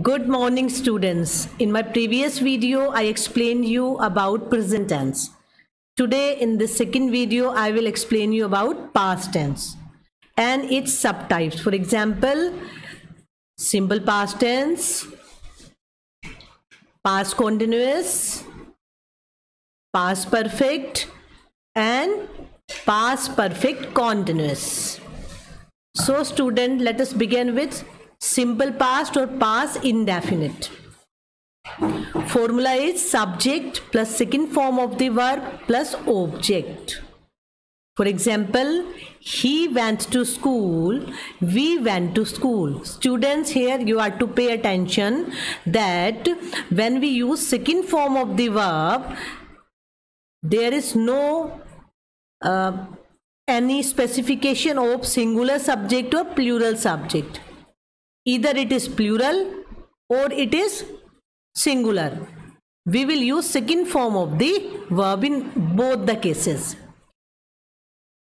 Good morning, students. In my previous video, I explained you about present tense. Today, in the second video, I will explain you about past tense and its subtypes. For example, simple past tense, past continuous, past perfect, and past perfect continuous. So, student, let us begin with simple past or past indefinite. Formula is subject plus second form of the verb plus object. For example, he went to school, we went to school. Students, here you are to pay attention that when we use second form of the verb, there is no any specification of singular subject or plural subject. Either it is plural or it is singular. We will use second form of the verb in both the cases.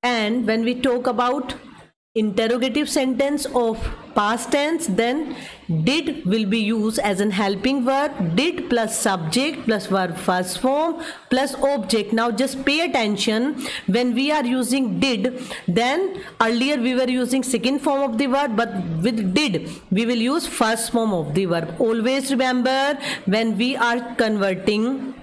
And when we talk about interrogative sentence of past tense, then did will be used as an helping verb. Did plus subject plus verb first form plus object. Now just pay attention, when we are using did, then earlier we were using second form of the verb, but with did we will use first form of the verb. Always remember, when we are converting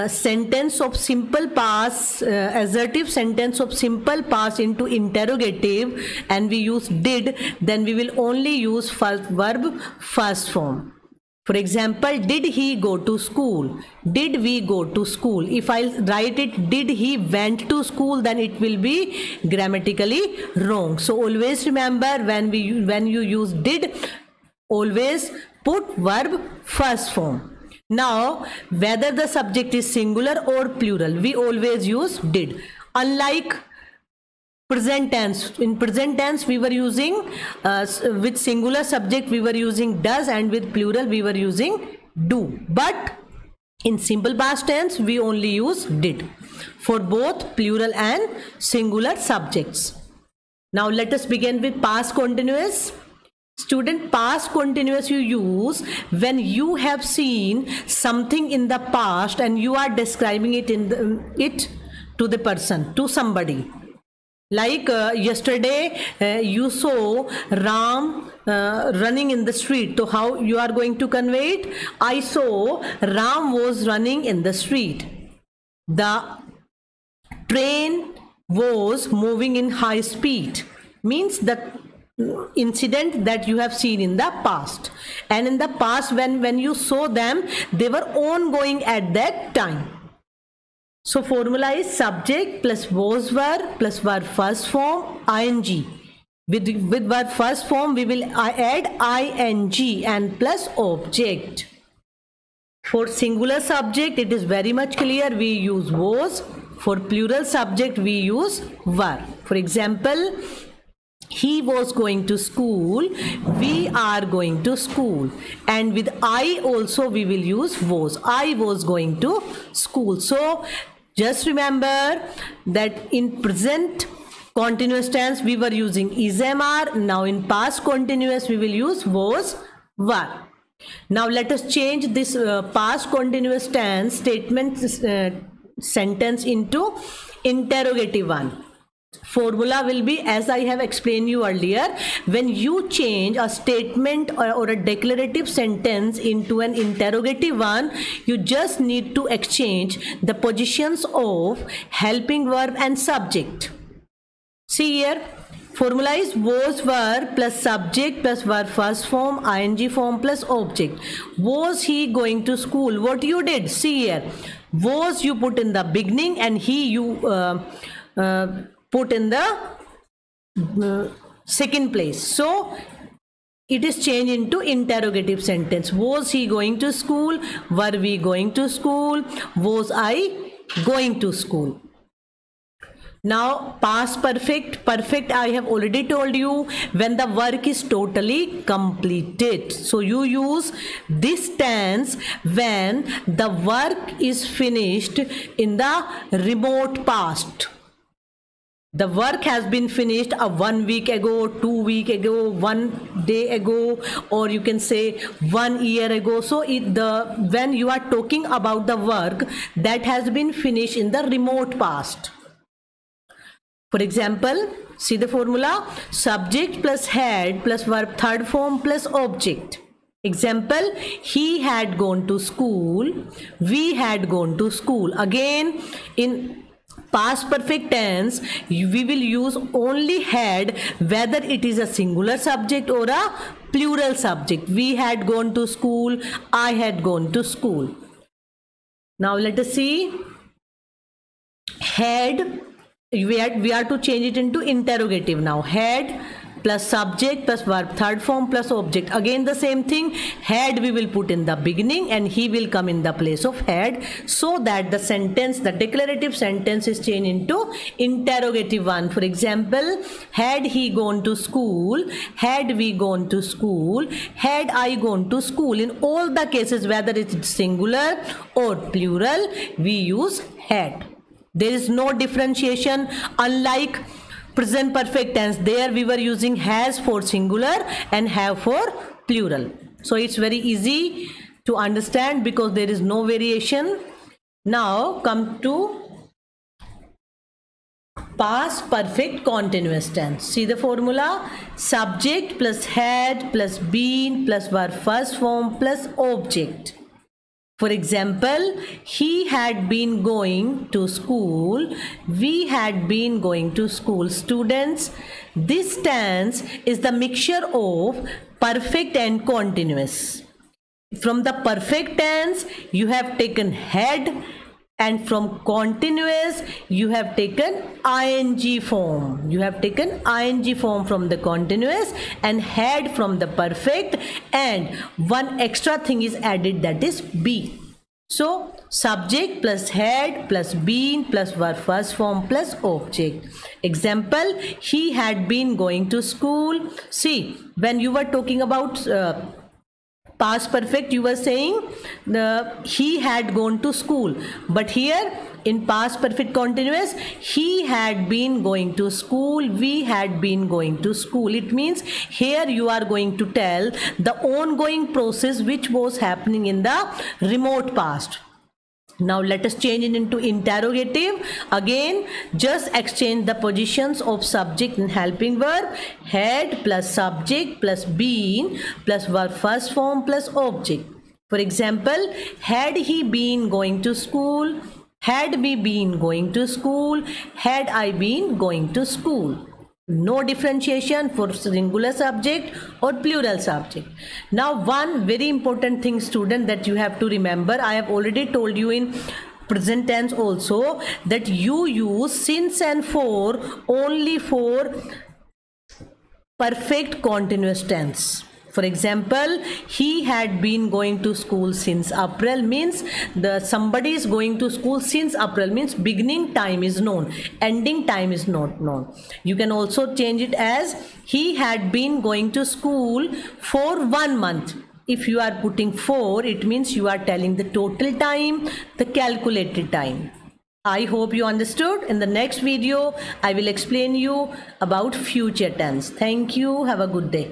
sentence of simple past, assertive sentence of simple past into interrogative, and we use did, then we will only use first verb first form. For example, did he go to school? Did we go to school? If I write it did he went to school, then it will be grammatically wrong. So always remember, when you use did, always put verb first form. Now, whether the subject is singular or plural, we always use did. Unlike present tense, in present tense we were using with singular subject we were using does, and with plural we were using do. But in simple past tense we only use did for both plural and singular subjects. Now let us begin with past continuous. Student, past continuous you use when you have seen something in the past and you are describing it it to the person, to somebody. Like yesterday you saw Ram running in the street. So how you are going to convey it? I saw Ram was running in the street. The train was moving in high speed. Means that incident that you have seen in the past, and in the past when you saw them, they were ongoing at that time. So formula is subject plus was verb plus verb first form ing. With verb first form we will add ing and plus object. For singular subject it is very much clear, we use was. For plural subject we use were. For example, he was going to school, we are going to school, and with I also we will use was. I was going to school. So just remember that in present continuous tense we were using is, am, are. Now in past continuous we will use was, were. Now let us change this past continuous tense statement sentence into interrogative one. Formula will be, as I have explained you earlier, when you change a statement or a declarative sentence into an interrogative one, you just need to exchange the positions of helping verb and subject. See here, formula is was verb plus subject plus verb first form ing form plus object. Was he going to school? What you did? See here, was you put in the beginning and he you put in the second place. So it is changed into interrogative sentence. Was he going to school? Were we going to school? Was I going to school? Now past perfect. Perfect I have already told you, when the work is totally completed. So you use this tense when the work is finished in the remote past. The work has been finished 1 week ago, 2 week ago, 1 day ago, or you can say 1 year ago. So when you are talking about the work that has been finished in the remote past. For example, see the formula: subject plus had plus verb third form plus object. Example, he had gone to school, we had gone to school. Again, in past perfect tense, we will use only had whether it is a singular subject or a plural subject. We had gone to school, I had gone to school. Now let us see. Had, we are to change it into interrogative now. Had plus subject plus verb third form plus object. Again the same thing. Had we will put in the beginning and he will come in the place of had, so that the sentence, the declarative sentence, is changed into interrogative one. For example, had he gone to school, had we gone to school, had I gone to school. In all the cases, whether it's singular or plural, we use had. There is no differentiation, unlike present perfect tense. There we were using has for singular and have for plural. So it's very easy to understand because there is no variation. Now come to past perfect continuous tense. See the formula: subject plus had plus been plus verb first form plus object. For example, he had been going to school, we had been going to school. Students, this tense is the mixture of perfect and continuous. From the perfect tense, you have taken had, and from continuous, you have taken ing form. You have taken ing form from the continuous and had from the perfect, and one extra thing is added, that is be. So subject plus had plus been plus verb first form plus object. Example, he had been going to school. See, when you were talking about past perfect, you were saying he had gone to school, but here in past perfect continuous, he had been going to school, we had been going to school. It means here you are going to tell the ongoing process which was happening in the remote past. Now let us change it into interrogative. Again, just exchange the positions of subject and helping verb. Had plus subject plus been plus verb first form plus object. For example, had he been going to school, had we been going to school, had I been going to school. No differentiation for singular subject or plural subject. Now one very important thing, student, that you have to remember, I have already told you in present tense also, that you use since and for only for perfect continuous tense. For example, he had been going to school since April means somebody is going to school since April means beginning time is known, ending time is not known. You can also change it as he had been going to school for 1 month. If you are putting for, it means you are telling the total time, the calculated time. I hope you understood. In the next video, I will explain you about future tense. Thank you. Have a good day.